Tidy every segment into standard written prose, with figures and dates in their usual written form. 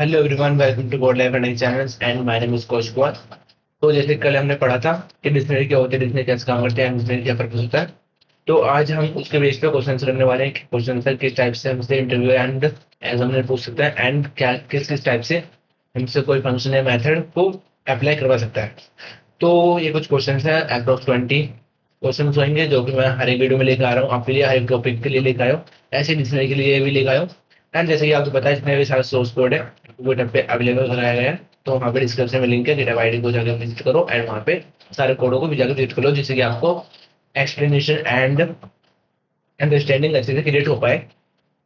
Hello everyone, welcome to code life earning channels and my name is कोच कुमार। तो जैसे कल हमने पढ़ा था कि डिक्शनरी क्या होती है, डिक्शनरी कैसे काम करते हैं, डिक्शनरी क्या पर्पस होता है। तो आज हम उसके बेस पे क्वेश्चन करने वाले हैं कि क्वेश्चन आंसर किस टाइप से हमसे इंटरव्यू एंड एग्जामिनर पूछ सकता है एंड क्या किस किस टाइप से हमसे कोई फंक्शन या मेथड को अप्लाई करवा सकता है। तो ये कुछ क्वेश्चन है, अप्रोक्स 20 क्वेश्चन होंगे जो कि मैं हर एक वीडियो में लेकर आ रहा हूँ आपके लिए, हर एक टॉपिक के लिए लेकर आया हूँ। ऐसे डिक्शनरी के लिए भी लेकर आया हूँ। एंड जैसे कि आपको पता है, जितने भी सारे सोर्स कोड है गिटहब पे अवेलेबल कराया गया है। तो वहाँ पे डिस्क्रिप्शन में लिंक है, गिटहब आईडी को जाकर विजिट करो एंड वहाँ पे सारे कोडों को भी जाकर विजिट करो, जिससे कि आपको एक्सप्लेनेशन एंड अंडरस्टैंडिंग अच्छे से क्रिएट हो पाए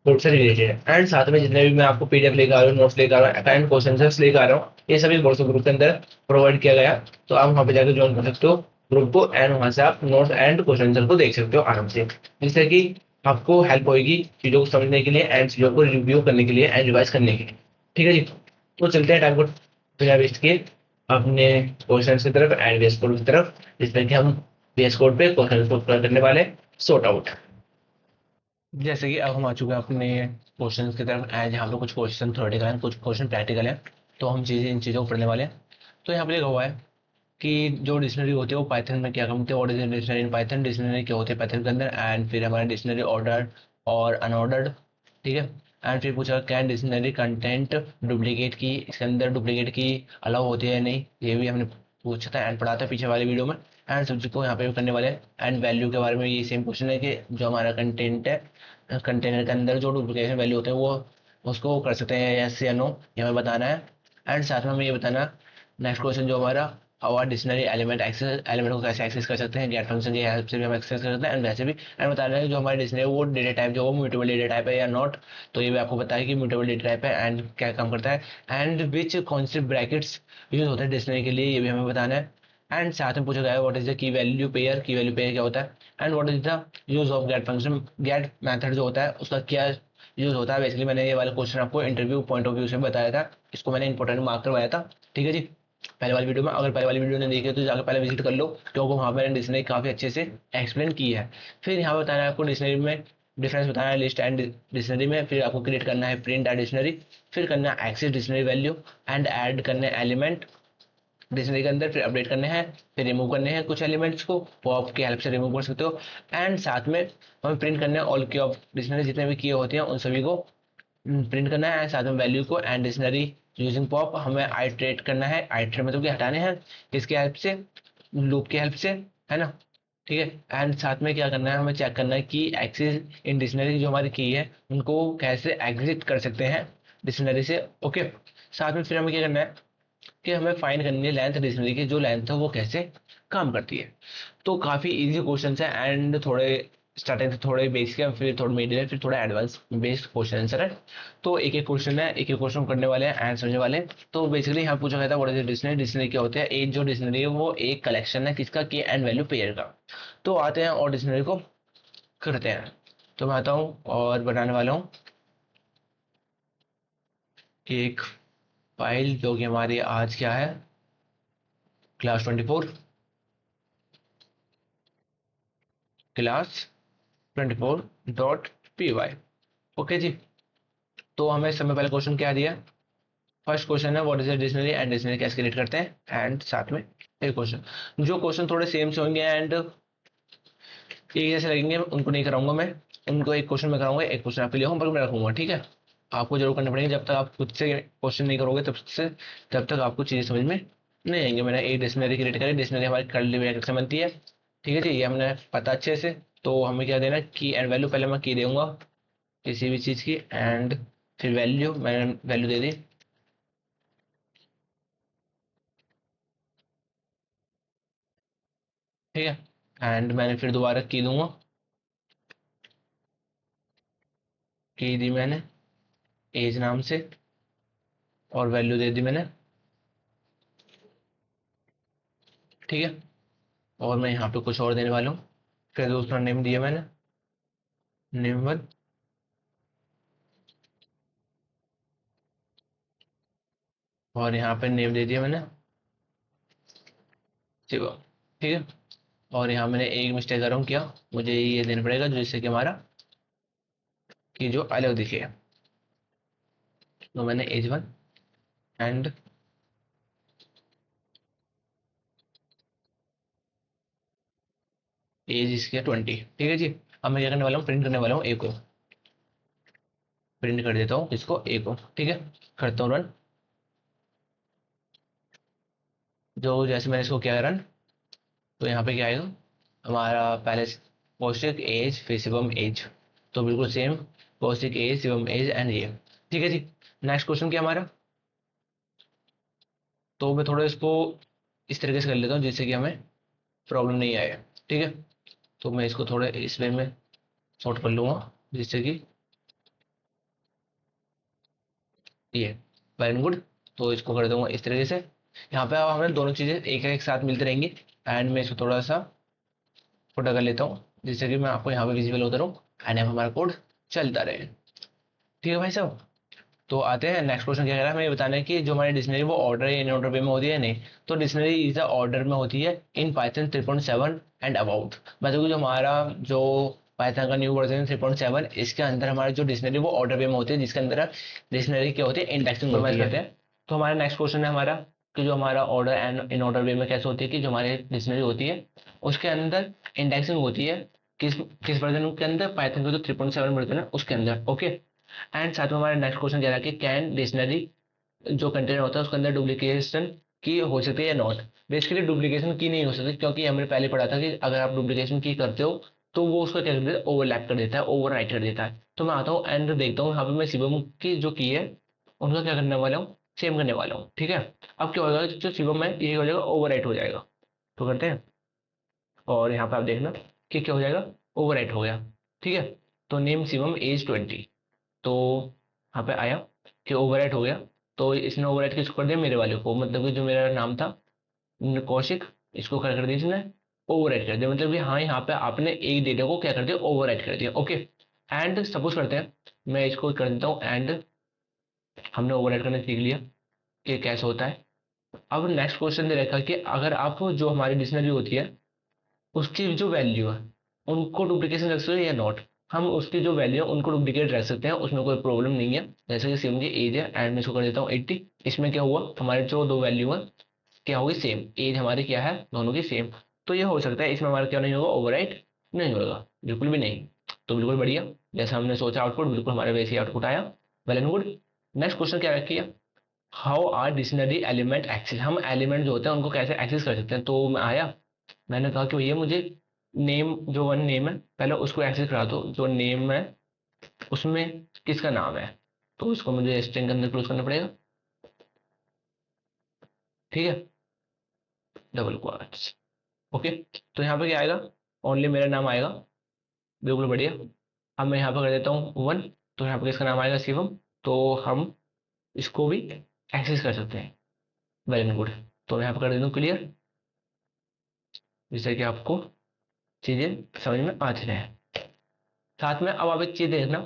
कोड से रिलेटेड। एंड साथ में जितने भी मैं आपको पीडीएफ लेकर आ रहा हूँ, नोट्स लेकर आ रहा हूँ एंड क्वेश्चन लेकर आ रहा हूँ, ये सभी व्हाट्सएप ग्रुप के अंदर प्रोवाइड किया गया। तो आप वहाँ पे जाकर ज्वाइन कर सकते हो ग्रुप को एंड वहाँ से आप नोट्स एंड क्वेश्चन को देख सकते हो आराम से, जिससे कि आपको हेल्प होगी चीज़ों को समझने के लिए एंड चीज़ों को रिव्यू करने के लिए एंड रिवाइज करने के लिए। ठीक है जी। तो चलते हैं टाइम को बिना वेस्ट किए अपने क्वेश्चन की तरफ एंड वीएस कोड की तरफ, जिसमें कि हम वीएस कोड पे क्वेश्चन को करने वाले सॉर्ट आउट। जैसे कि अब हम आ चुके हैं अपने क्वेश्चन की तरफ एंड यहाँ पे कुछ क्वेश्चन थ्योरेटिकल हैं, कुछ क्वेश्चन प्रैक्टिकल हैं। तो हम इन चीज़ों को पढ़ने वाले हैं। तो यहाँ पे लिखा हुआ है कि जो डिक्शनरी होती है वो पाइथन में क्या काम करती है, what is dictionary in Python, dictionary क्या होती है पाइथन के अंदर। एंड फिर हमारा डिक्शनरी ऑर्डर और अनऑर्डर्ड। ठीक है। एंड फिर पूछा कैन डिक्शनरी कंटेंट डुप्लीकेट की, इसके अंदर डुप्लीकेट की अलाउ होती है या नहीं, ये भी हमने पूछा था एंड पढ़ा था पीछे वाले वीडियो में। एंड सब्जेक्ट को यहाँ पे भी करने वाले हैं। एंड वैल्यू के बारे में ये सेम क्वेश्चन है कि जो हमारा कंटेंट है, कंटेनर के अंदर जो डुप्लीकेशन वैल्यू होते हैं वो उसको कर सकते हैं यस या नो, ये हमें बताना है। एंड साथ में हमें ये बताना नेक्स्ट क्वेश्चन जो हमारा और डिक्शनरी एलिमेंट एक्सेस, एलिमेंट को कैसे एक्सेस कर सकते हैं, गेट फंक्शन की हेल्प से भी हम एक्सेस कर सकते हैं। एंड वैसे भी एंड बता रहे हैं जो हमारी डिक्शनरी वो डेटा टाइप जो वो म्यूटेबल डेटा टाइप है या नॉट। तो ये भी आपको पता है कि म्यूटेबल डेटा टाइप है एंड क्या काम करता है। And which concept brackets use होते हैं डिक्शनरी के लिए, ये भी हमें बताना है। एंड साथ में पूछा गया है what is the key value pair, key value pair क्या होता है। And what is the use of get function, get method जो होता है उसका क्या यूज होता है। बेसिकली मैंने ये वाला क्वेश्चन आपको इंटरव्यू पॉइंट ऑफ व्यू से बताया था, इसको मैंने इंपॉर्टेंट मार्क करवाया था। ठीक है जी। पहले वाली वीडियो में, अगर पहले वाली वीडियो ने देखी है तो जाकर पहले विजिट कर लो, क्योंकि वहाँ पर मैंने डिक्शनरी काफ़ी अच्छे से एक्सप्लेन की है। फिर यहाँ बताना है आपको डिक्शनरी में डिफरेंस बताना है लिस्ट एंड डिक्शनरी में। फिर आपको क्रिएट करना है प्रिंट एंड डिक्शनरी। फिर करना है access dictionary value and add करने एलिमेंट डिक्शनरी के अंदर। फिर अपडेट करने हैं, फिर रिमूव करने हैं कुछ एलिमेंट्स को, वो आपकी हेल्प से रिमूव कर सकते हो। एंड साथ में हमें प्रिंट करना है ऑल की ऑफ डिक्शनरी, जितने भी किए होते हैं उन सभी को प्रिंट करना है। साथ में वैल्यू को एंड डिक्शनरी यूजिंग पॉप हमें आइट्रेट करना है, आइट्रेट मतलब कि हटाने हैं किसकी हेल्प से, लूप की हेल्प से, है ना। ठीक है। एंड साथ में क्या करना है, हमें चेक करना है कि एक्सेस इन डिक्शनरी जो हमारी की है उनको कैसे एग्जिट कर सकते हैं डिक्शनरी से। ओके। साथ में फिर हमें क्या करना है कि हमें फाइंड करनी है लेंथ, डिक्शनरी की जो लेंथ है वो कैसे काम करती है। तो काफ़ी इजी क्वेश्चन है एंड थोड़े स्टार्टिंग से थोड़े बेसिक है, फिर थोड़ा मीडियम है, फिर थोड़ा एडवांस बेस्ड क्वेश्चन आंसर है। तो एक एक क्वेश्चन है, एक एक क्वेश्चन करने वाले हैं एंड समझने वाले हैं। तो बेसिकली यहाँ पूछा गया था व्हाट इज डिक्शनरी, डिक्शनरी क्या होता है। एक जो डिक्शनरी है वो एक कलेक्शन है किसका, की एंड वैल्यू पेयर का। तो आते हैं और डिक्शनरी को करते हैं। तो मैं आता हूँ और बनाने वाला हूँ एक फाइल जो कि हमारी आज क्या है, क्लास 24, class24.py। ओके जी। तो हमें समय पहले क्वेश्चन क्या दिया, फर्स्ट क्वेश्चन है what is the dictionary and dictionary कैसे क्रिएट करते हैं। एंड साथ में एक क्वेश्चन, जो क्वेश्चन थोड़े सेम से होंगे एंड एक जैसे लगेंगे उनको नहीं कराऊंगा मैं, उनको एक क्वेश्चन में कराऊंगा, एक क्वेश्चन आपके लिए होमवर्क में रखूंगा। ठीक है। आपको जरूर करना पड़ेगा, जब तक आप खुद से क्वेश्चन नहीं करोगे तब तक आपको चीजें समझ में नहीं आएंगे। मैंने एक डिक्शनरी क्रिएट करी, डिक्शनरी हमारी कर्ली ब्रैकेट से बनती है। ठीक है जी, ये हमने पता अच्छे से। तो हमें क्या देना है, की एंड वैल्यू, पहले मैं की दूंगा किसी भी चीज़ की एंड फिर वैल्यू, मैंने वैल्यू दे दी। ठीक है। एंड मैंने फिर दोबारा की दूंगा, की दी मैंने एज नाम से और वैल्यू दे दी मैंने। ठीक है। और मैं यहाँ पे कुछ और देने वाला हूँ। फिर दूसरा नेम दिया मैंने, नेम 1। और यहाँ पे नेम दे दिया मैंने शिवा। ठीक है। और यहाँ मैंने एक मिस्टेक कर रहा हूँ, क्या मुझे ये देना पड़ेगा जो जिससे कि हमारा कि जो अलग दिखे। तो मैंने एज 1 एंड एज इसकी है 20। ठीक है जी। अब मैं क्या करने वाला हूँ, प्रिंट करने वाला हूँ ए को। प्रिंट कर देता हूँ इसको ए को। ठीक है, करता हूँ रन। जो जैसे मैंने इसको किया रन, तो यहाँ पे क्या आएगा हमारा पहले कौशिक एज फिर शिवम एज, तो बिल्कुल same Kaushik age Shivam age and ये। ठीक है जी। नेक्स्ट क्वेश्चन क्या हमारा, तो मैं थोड़ा इसको इस तरीके से कर लेता हूँ जिससे कि हमें प्रॉब्लम नहीं आए। ठीक है, तो मैं इसको थोड़ा इस वे में सॉर्ट कर लूंगा जिससे कि ये वेरी गुड। तो इसको कर दूंगा इस तरीके से। यहाँ पे अब हमें दोनों चीजें एक एक साथ मिलती रहेंगी। एंड मैं इसको थोड़ा सा छोटा कर लेता हूँ जिससे कि मैं आपको यहाँ पे विजिबल होता रहूँ एंड अब हमारा कोड चलता रहे। ठीक है भाई साहब। तो आते हैं नेक्स्ट क्वेश्चन, क्या कह रहा है हमें ये बताना है कि जो हमारी डिक्शनरी वो ऑर्डर या इन ऑर्डर वे में होती है नहीं। तो डिक्शनरी इज द ऑर्डर में होती है इन पाइथन 3.7 एंड अबाउट। मतलब कि जो हमारा जो पाइथन का न्यू वर्जन 3.7 इसके अंदर हमारी जो डिक्शनरी वो ऑर्डर वे में होती है, जिसके अंदर डिक्शनरी क्या होती है इंडेक्सिंग होती है। करते हैं। तो हमारा नेक्स्ट क्वेश्चन है हमारा कि जो हमारा ऑर्डर एंड इन ऑर्डर वे में कैसे होती है कि जो हमारी डिक्शनरी होती है उसके अंदर इंडेक्सिंग होती है किस किस वर्जन के अंदर, पाइथन का जो 3.7 वर्जन है उसके अंदर। ओके। एंड साथ में हमारा नेक्स्ट क्वेश्चन कह रहा है कि कैन डिक्शनरी जो कंटेंट होता है उसके अंदर डुप्लीकेशन की हो सकती है या नॉट। बेसिकली डुप्लीकेशन की नहीं हो सकती, क्योंकि हमने पहले पढ़ा था कि अगर आप डुप्लीकेशन की करते हो तो वो उसको क्या कर देता है, ओवरलैप कर देता है, ओवर राइट कर देता है। तो मैं आता हूँ एंड देखता हूँ यहाँ पे मैं शिवम की जो की है उनका क्या करने वाला हूँ, सेम करने वाला हूँ। ठीक है। अब क्या होगा, जो शिवम है ये हो जाएगा ओवर राइट हो जाएगा। तो करते हैं, और यहाँ पे आप देखना कि क्या हो जाएगा, ओवर राइट हो गया। ठीक है। तो नेम शिवम एज 20। तो यहाँ पे आया कि ओवरराइट हो गया। तो इसने ओवरराइट किसको कर दिया, मेरे वाले को, मतलब कि जो मेरा नाम था कौशिक, इसको कर दिया इसने ओवरराइट कर दिया। मतलब कि हाँ यहाँ पे आपने एक डेटा को क्या कर दिया, ओवरराइट कर दिया। ओके। एंड सपोज करते हैं मैं इसको कर देता हूँ एंड हमने ओवरराइट करना सीख लिया कि कैसे होता है। अब नेक्स्ट क्वेश्चन दे रखा है कि अगर आप जो हमारी डिक्शनरी होती है उसकी जो वैल्यू है उनको डुप्लीकेशन रख सकते हो या नॉट। हम उसकी जो वैल्यू है उनको डुप्लीकेट रख सकते हैं, उसमें कोई प्रॉब्लम नहीं है। जैसे कि सेम की एज है एंड मैं इसको कर देता हूँ 80। इसमें क्या हुआ, हमारे जो दो वैल्यू है क्या होगी, सेम एज हमारी क्या है दोनों की सेम। तो ये हो सकता है इसमें हमारा क्या नहीं होगा, ओवरराइट नहीं होगा, बिल्कुल भी नहीं। तो बिल्कुल बढ़िया, जैसा हमने सोचा आउटपुट बिल्कुल हमारे वैसे ही आउटपुट आया। Well and good. Next question क्या रखिए, how are dictionary element access. हम एलिमेंट जो होते हैं उनको कैसे एक्सेस कर सकते हैं। तो मैं आया, मैंने कहा कि भैया मुझे नेम जो वन नेम है पहले उसको एक्सेस करा दो, जो नेम है उसमें किसका नाम है। तो उसको मुझे स्ट्रिंग के अंदर क्लोज करना पड़ेगा। ठीक है, डबल क्वाट्स। ओके। तो यहाँ पे क्या आएगा, ओनली मेरा नाम आएगा। बिल्कुल बढ़िया। अब मैं यहाँ पे कर देता हूँ वन, तो यहाँ पे किसका नाम आएगा, शिवम। तो हम इसको भी एक्सेस कर सकते हैं। Well and good. तो मैं यहाँ पे कर देता हूँ क्लियर, जिससे कि आपको चीजें समझ में आ रहे हैं। साथ में अब आप एक चीज देखना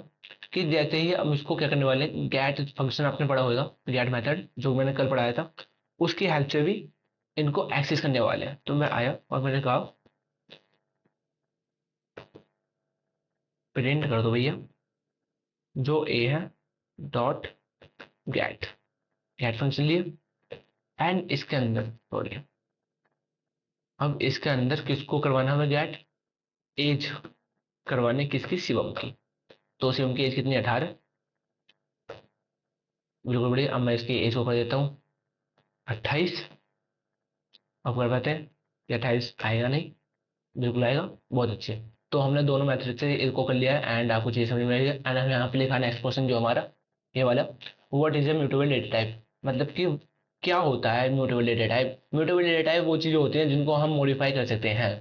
कि जैसे ही हम इसको क्या करने वाले हैं, गेट फंक्शन आपने पढ़ा होगा, गेट मेथड जो मैंने कल पढ़ाया था, उसकी हेल्प से भी इनको एक्सेस करने वाले हैं। तो मैं आया और मैंने कहा प्रिंट कर दो भैया जो ए है डॉट गेट, गेट फंक्शन लिए एंड इसके अंदर सॉरी, अब इसके अंदर किसको करवाना हमें गेट, एज करवाने किसकी, शिवम की। तो शिवम की एज कितनी, 18। बिल्कुल बढ़िया। अब मैं इसकी एज को कर देता हूँ 28। अब कर पाते हैं कि 28 आएगा नहीं, बिल्कुल आएगा, बहुत अच्छे। तो हमने दोनों मेथड से इसको कर लिया है एंड आपको चीज समझ में आई है। एंड हमें यहाँ पे लिखा नेक्स्ट क्वेश्चन जो हमारा ये वाला, what is a mutable data type. मतलब कि क्या होता है mutable data type. Mutable data type वो चीजें होती हैं जिनको हम मॉडिफाई कर सकते हैं,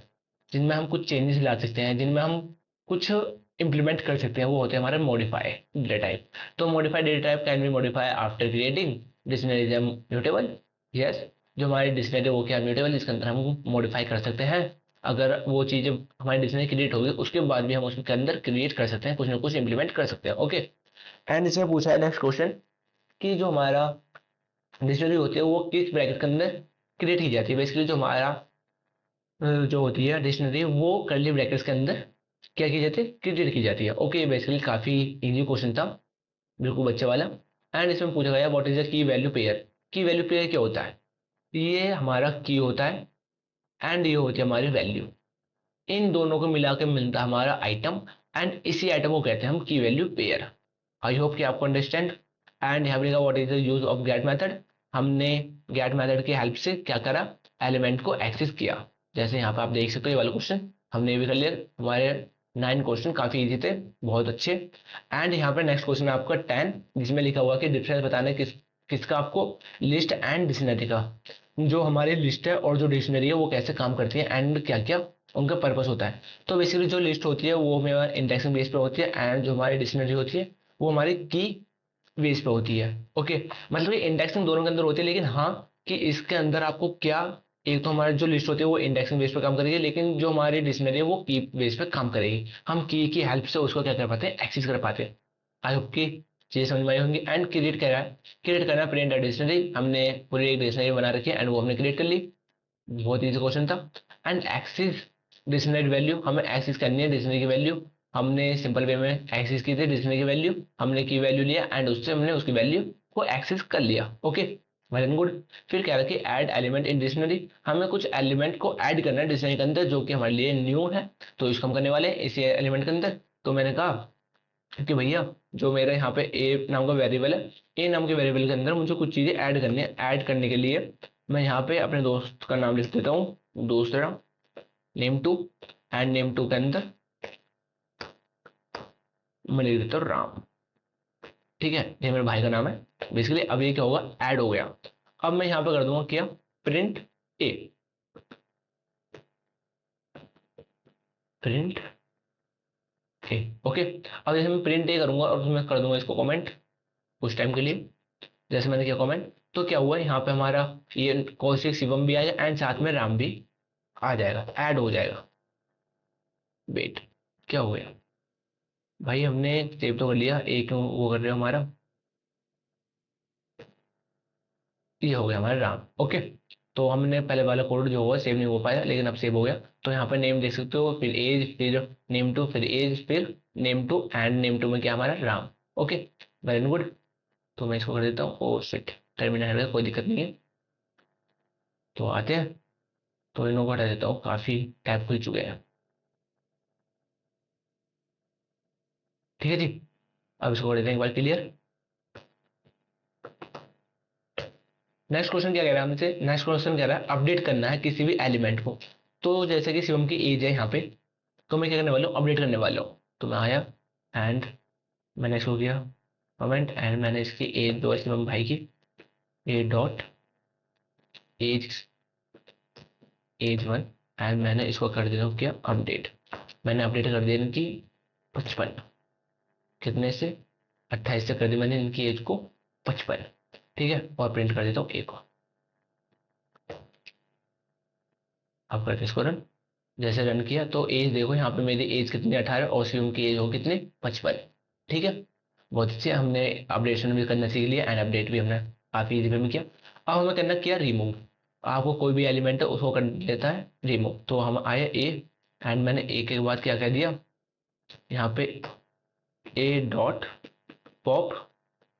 जिनमें हम कुछ चेंजेस ला सकते हैं, जिनमें हम कुछ इंप्लीमेंट कर सकते हैं, वो होते हैं हमारे मॉडिफाई डेटा टाइप। तो modified data type can be modify after creating dictionary is mutable. Yes, जो हमारी डिक्शनरी वो क्या म्यूटेबल, इसके अंदर हम मॉडिफाई कर सकते हैं। अगर वो चीज़ हमारी डिक्शनरी क्रिएट होगी उसके बाद भी हम उसके अंदर क्रिएट कर सकते हैं, कुछ ना कुछ इंप्लीमेंट कर सकते हैं। ओके। एंड इसमें पूछा है नेक्स्ट क्वेश्चन कि जो हमारा डिक्शनरी होती है वो किस ब्रैकेट के अंदर क्रिएट की जाती है। बेसिकली जो हमारा जो होती है डिक्शनरी वो कर्ली ब्रैकेट्स के अंदर क्या की जाती है, क्रिएट की जाती है। ओके, बेसिकली काफी इजी क्वेश्चन था, बिल्कुल बच्चे वाला। एंड इसमें पूछा गया what is the key value pair. Key value pair क्या होता है? ये हमारा की होता है एंड ये होती है हमारी वैल्यू। इन दोनों को मिला के मिलता है हमारा आइटम, एंड इसी आइटम को कहते हैं हम की वैल्यू पेयर। आई होप कि आपको अंडरस्टैंड। एंड यहाँ लिखा what is the use of get method. हमने गेट मेथड की हेल्प से क्या करा, एलिमेंट को एक्सेस किया। जैसे यहाँ पे आप देख सकते हो ये वाला क्वेश्चन हमने ये भी कर लिया। हमारे 9 क्वेश्चन काफी इजी थे, बहुत अच्छे। एंड यहाँ पे नेक्स्ट क्वेश्चन है आपका 10, जिसमें लिखा हुआ कि डिफरेंस बताने किसका, आपको लिस्ट एंड डिक्शनरी का। जो हमारी लिस्ट है और जो डिक्शनरी है वो कैसे काम करती है एंड क्या क्या उनका पर्पस होता है। तो बेसिकली जो लिस्ट होती है वो हमारे इंडेक्सिंग बेस पे होती है, एंड जो हमारी डिक्शनरी होती है वो हमारी की बेस पे होती है। ओके, मतलब कि इंडेक्सिंग दोनों के अंदर होती है, लेकिन हाँ कि इसके अंदर आपको क्या, एक तो हमारी जो लिस्ट होती है वो इंडेक्सिंग बेस पे काम करेगी, लेकिन जो हमारी डिक्शनरी है वो की बेस पे काम करेगी। हम की हेल्प से उसको क्या कर पाते हैं, एक्सेस कर पाते हैं। आई होप की चीजें समझ में आई होंगी। एंड क्रिएट करा है, क्रिएट करना प्रिंट डिक्शनरी, हमने पूरी एक डिक्शनरी बना रखी है एंड वो हमने क्रिएट कर ली। बहुत इजी क्वेश्चन था। एंड एक्सेस डिक्शनरी वैल्यू, हमें एक्सेस करनी है डिक्शनरी की वैल्यू। हमने सिंपल वे में एक्सेस की थी डिक्शनरी की वैल्यू, हमने की वैल्यू लिया एंड उससे हमने उसकी वैल्यू को एक्सेस कर लिया। Okay, well and good. फिर कह रहा है कि ऐड एलिमेंट इन डिक्शनरी, हमें कुछ एलिमेंट को ऐड करना है डिक्शनरी के अंदर जो कि हमारे लिए न्यू है, तो इसको हम करने वाले हैं इसी एलिमेंट के अंदर। तो मैंने कहा कि भैया जो मेरे यहाँ पे ए नाम का वेरिएबल है, ए नाम के वेरिएबल के अंदर मुझे कुछ चीजें ऐड करनी है। ऐड करने के लिए मैं यहाँ पे अपने दोस्त का नाम लिख देता हूँ, दूसरा name two, and name two के अंदर मैं लिख देता हूँ राम। ठीक है, ये मेरे भाई का नाम है। बेसिकली अब ये क्या होगा, ऐड हो गया। अब मैं यहाँ पे कर दूंगा क्या, प्रिंट ए, प्रिंट ए। ओके, अब जैसे मैं प्रिंट ए करूंगा और मैं कर दूंगा इसको कमेंट कुछ टाइम के लिए। जैसे मैंने किया कमेंट, तो क्या हुआ यहाँ पे हमारा ये कौशिक शिवम भी आएगा एंड साथ में राम भी आ जाएगा, ऐड हो जाएगा। वेट, क्या हो गया भाई, हमने सेव तो कर लिया, एक वो कर रहे हो हमारा, ये हो गया हमारा राम। ओके, तो हमने पहले वाला कोड जो हुआ सेव नहीं हो पाया, लेकिन अब सेव हो गया। तो यहाँ पे नेम देख सकते हो, फिर एज, फिर नेम टू, फिर एज, फिर name two, and name two में क्या हमारा राम। Okay, very good. तो मैं इसको कर देता हूँ, ओ शिट, टर्मिनल है, कोई दिक्कत नहीं है। तो आते हैं, तो इनको हटा देता हूँ, काफी टैब खुल चुके हैं। ठीक है जी, अब इसको कर देते हैं एक बार क्लियर। नेक्स्ट क्वेश्चन क्या कह रहा है हमसे, नेक्स्ट क्वेश्चन कह रहा है अपडेट करना है किसी भी एलिमेंट को। तो जैसे कि शिवम की एज है यहाँ पे, तो मैं क्या करने वाला हूँ, अपडेट करने वाला हूँ। तो मैं आया एंड मैंने इसको किया कमेंट, एंड मैंने इसकी एज दो शिवम भाई की, A dot age, age one, and मैंने इसको कर दिया क्या अपडेट। मैंने अपडेट कर दिया इनकी 55, कितने से 28 से कर दी मैंने इनकी एज को 55। ठीक है, और प्रिंट कर देता हूँ ए को। अब करते इसको रन। जैसे रन किया तो एज देखो यहाँ पे मेरी एज कितनी 18 और शिवम की एज हो कितनी 55। ठीक है, बहुत अच्छे, हमने अपडेशन भी करना सीख लिया एंड अपडेट भी हमने काफी इजी में किया। अब हमें करना क्या, रिमूव। आपको कोई भी एलिमेंट है उसको कर लेता है रिमूव। तो हम आए ए, एंड मैंने ए के बाद क्या कह दिया यहाँ पे, ए डॉट पॉप,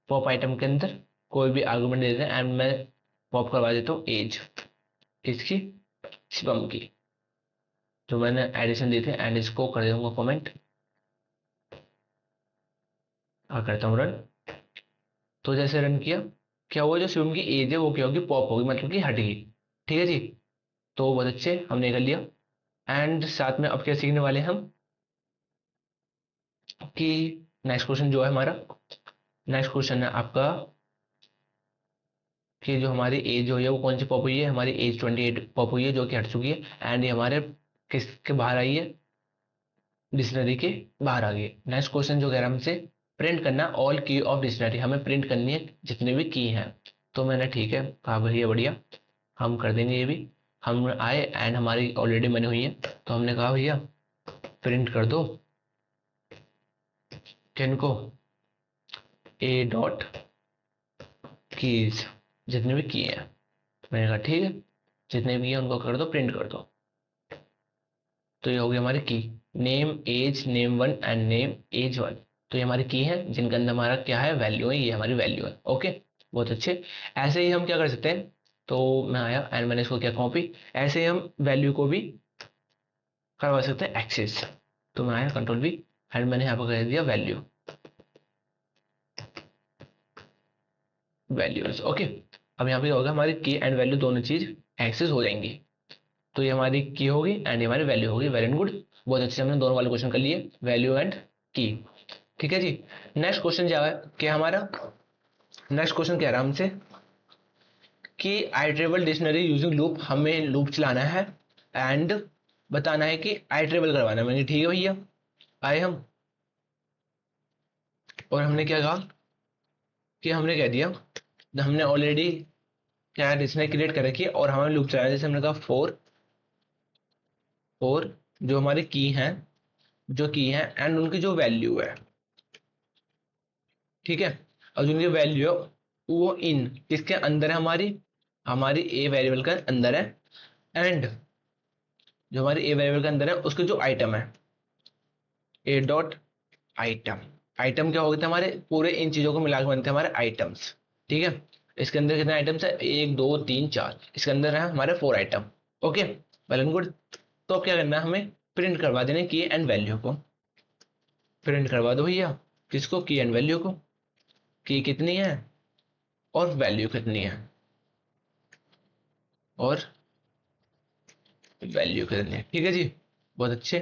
पॉप आइटम के अंदर कोई भी आर्गुमेंट दे देते हैं एंड मैं पॉप करवा देता हूँ एज, इसकी शिवम की जो मैंने एडिशन दी थी, एंड इसको कर दूंगा कमेंट और करता हूँ रन। तो जैसे रन किया, क्या हुआ, जो शिवम की एज है वो क्या होगी, पॉप होगी, मतलब कि हट गई। ठीक है जी, तो बहुत अच्छे हमने कर लिया। एंड साथ में अब क्या सीखने वाले हैं हम, कि नेक्स्ट क्वेश्चन जो है हमारा, नेक्स्ट क्वेश्चन है आपका कि जो हमारी एज जो है वो कौन सी पॉप हुई है, हमारी एज 28 पॉप हुई है जो कि हट चुकी है, एंड ये हमारे किसके बाहर आई है, डिक्शनरी के बाहर आ गई। नेक्स्ट क्वेश्चन जो कह रहा है हमसे, प्रिंट करना ऑल की ऑफ डिक्शनरी, हमें प्रिंट करनी है जितने भी की हैं। तो मैंने ठीक है कहा भैया बढ़िया, हम कर देंगे ये भी। हम आए एंड हमारी ऑलरेडी बनी हुई है, तो हमने कहा भैया प्रिंट कर दो किन को, ए डॉट कीज, जितने भी किए हैं। मैंने कहा ठीक है, जितने भी हैं उनको कर दो, प्रिंट कर दो। तो ये हो गई हमारी key, name age name one and name age one. तो ये हमारी की है जिनके अंदर हमारा क्या है, वैल्यू है, ये हमारी वैल्यू है। ओके, बहुत अच्छे। ऐसे ही हम क्या कर सकते हैं, तो मैं आया एंड मैंने इसको क्या कॉपी, ऐसे ही हम वैल्यू को भी करवा सकते हैं एक्सेस। तो मैं आया कंट्रोल वी एंड मैंने यहाँ पर कर दिया वैल्यू, वैल्यूज। ओके, अब यहाँ पे होगा हमारी की एंड वैल्यू दोनों चीज एक्सेस हो जाएंगी। तो ये हमारी की होगी एंड ये हमारी वैल्यू होगी। वेरी गुड, बहुत अच्छे हमने दोनों वाले क्वेश्चन कर लिए, वैल्यू एंड की। ठीक है जी। नेक्स्ट क्वेश्चन क्या है कि हमारा नेक्स्ट क्वेश्चन कह रहा है हमसे कि आइट्रेबल डिक्शनरी यूजिंग लूप, हमें लूप चलाना है एंड बताना है कि आइट्रेबल करवाना है। मैंने ठीक है भैया, आए हम और हमने क्या कहा कि हमने कह दिया, हमने ऑलरेडी क्या डिक्शनरी क्रिएट कर रखी है और हमें लूप चलाना है। जैसे हमने कहा फोर, और जो हमारी की है, जो की है एंड उनकी जो वैल्यू है, ठीक है, और जो उनकी वैल्यू है वो इन किसके अंदर है, हमारी हमारी ए वेरिएबल का अंदर है, एंड जो हमारी ए वेरिएबल के अंदर है उसके जो आइटम है, ए डॉट आइटम। आइटम क्या होते हैं, हमारे पूरे इन चीजों को मिलाकर बनते हैं हमारे आइटम्स। ठीक है, इसके अंदर कितने आइटम्स है, एक दो तीन चार, इसके अंदर है हमारे four item. Okay, well and good. तो अब क्या करना है, हमें प्रिंट करवा देने की एंड वैल्यू को। प्रिंट करवा दो भैया, किसको, की एंड वैल्यू को। की कितनी है और वैल्यू कितनी है, और वैल्यू कितनी है। ठीक है जी, बहुत अच्छे।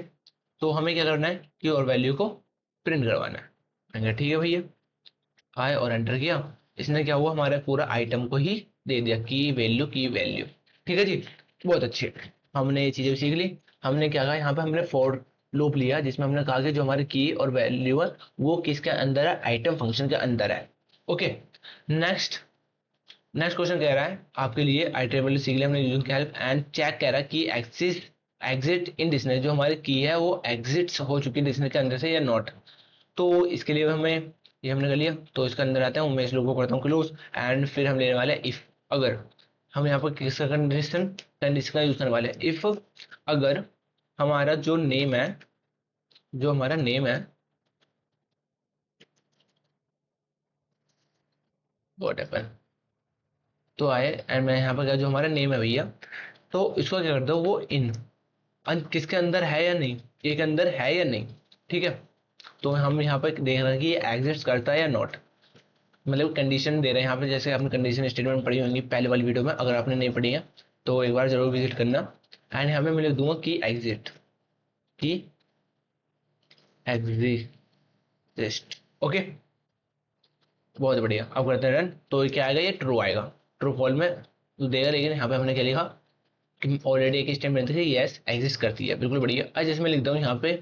तो हमें क्या करना है, की और वैल्यू को प्रिंट करवाना है। मैंने कहा ठीक है भैया, आए और एंटर किया। इसने क्या हुआ, हमारे पूरा आइटम को ही दे दिया, की वैल्यू की वैल्यू। ठीक है जी, बहुत अच्छे। हमने ये चीजें सीख ली। हमने क्या कहा, यहाँ पे हमने फॉर लूप लिया जिसमें हमने कहा कि जो हमारी की और वैल्यू है वो किसके अंदर है, आइटम फंक्शन के अंदर है। ओके, नेक्स्ट नेक्स्ट क्वेश्चन कह रहा है आपके लिए, आइटरेबल सीख लिया हमने यूजिंग की हेल्प एंड चेक कह रहा है कि एक्सिस एग्जिट इन डिक्शनरी, जो हमारी की है वो एग्जिट हो चुकी है डिक्शनरी के अंदर से या नॉट। तो इसके लिए हमें ये हमने कर लिया, तो इसके अंदर आते हैं, मैं इस लूप को करता हूँ क्लोज एंड फिर हम लेने वाले हैं इफ। अगर हम यहाँ पर किसका कंडीशन कंडीशन का यूज करने वाले हैं, इफ अगर हमारा जो नेम है, जो हमारा नेम है वॉट एवर, तो आए एंड मैं यहाँ पर क्या, जो हमारा नेम है भैया, तो इसको क्या करता हूँ, वो इन किसके अंदर है या नहीं, एक अंदर है या नहीं। ठीक है, तो हम यहाँ पर देख रहे हैं कि ये एग्जिस्ट करता है या नॉट, मतलब कंडीशन दे रहे हैं यहाँ पे। जैसे आपने कंडीशन स्टेटमेंट पढ़ी होंगी पहले वाली वीडियो में, अगर आपने नहीं पढ़ी है तो एक बार जरूर विजिट करना। एंड यहाँ पे मैं लिख दूंगा कि एग्जिट, की एग्जिस्ट। ओके, बहुत बढ़िया। अब करते हैं रन, तो ये क्या आएगा, ये ट्रू आएगा, ट्रू फॉल में तो देगा। लेकिन यहाँ पे हमने क्या लिखा कि ऑलरेडी एक स्टेटमेंट थी, यस एग्जिस्ट करती है, बिल्कुल बढ़िया। आज जैसे मैं लिखता हूँ यहाँ पे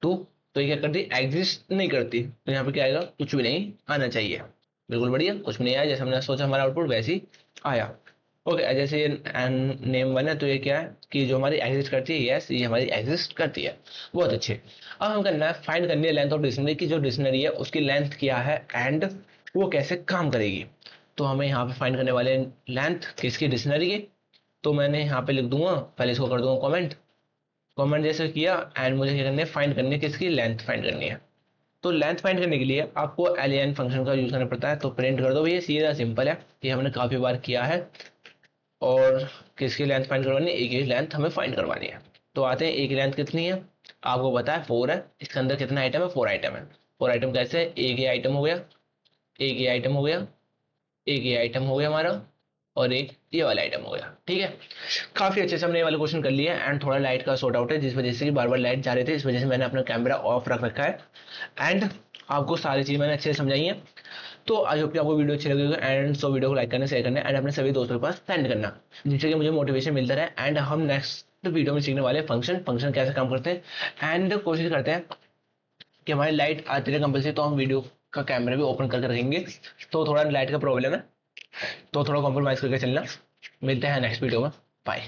टू, तो ये क्या करती है, एग्जिस्ट नहीं करती, तो यहाँ पे क्या आएगा, कुछ भी नहीं आना चाहिए, बिल्कुल बढ़िया, कुछ भी नहीं आया। जैसे हमने सोचा हमारा आउटपुट वैसे ही आया। ओके, जैसे ये नेम वन है, तो ये क्या है कि जो हमारी एग्जिस्ट करती है, यस ये हमारी एग्जिस्ट करती है, बहुत अच्छे। अब हम करना है, फाइंड करनी है लेंथ ऑफ डिक्शनरी की, जो डिक्शनरी है उसकी लेंथ क्या है एंड वो कैसे काम करेगी। तो हमें यहाँ पे फाइंड करने वाले लेंथ किसकी, डिक्शनरी की। तो मैंने यहाँ पे लिख दूंगा, पहले इसको कर दूंगा कमेंट, कमेंट जैसे किया एंड मुझे क्या करना है, फाइंड करनी है किसकी, लेंथ फाइंड करनी है। तो लेंथ फाइंड करने के लिए आपको एलियन फंक्शन का यूज करना पड़ता है। तो प्रिंट कर दो भैया, सीधा सिंपल है, ये हमने काफी बार किया है। और किसकी लेंथ फाइंड करवानी है, एक ही लेंथ हमें फाइंड करवानी है। तो आते हैं, एक लेंथ कितनी है, आपको पता है फोर है, इसके अंदर कितना आइटम है, फोर आइटम है। फोर आइटम कैसे है, एक ही आइटम हो गया, एक ही आइटम हो गया, एक ही आइटम हो गया हमारा, और एक ये वाला आइटम हो गया। ठीक है, काफी अच्छे से हमने ये वाले क्वेश्चन कर लिए। एंड थोड़ा लाइट का सॉर्ट आउट है, जिस वजह से कि बार बार लाइट जा रहे थे, इस वजह से मैंने अपना कैमरा ऑफ रख रखा है। एंड आपको सारी चीज मैंने अच्छे से समझाई है। तो आई होप कि आपको वीडियो अच्छी लगी होगी। एंड सो वीडियो को लाइक करना, शेयर करना एंड अपने सभी दोस्तों के पास सेंड करना, जिससे कि मुझे मोटिवेशन मिलता रहे। एंड हम नेक्स्ट वीडियो में सीखने वाले फंक्शन फंक्शन कैसे काम करते हैं, एंड कोशिश करते हैं कि हमारी लाइट आती है कंपल्सरी, तो हम वीडियो का कैमरा भी ओपन करके रखेंगे। तो थोड़ा लाइट का प्रॉब्लम है, तो थोड़ा कॉम्प्रोमाइज करके चलना। मिलते हैं नेक्स्ट वीडियो में, बाय।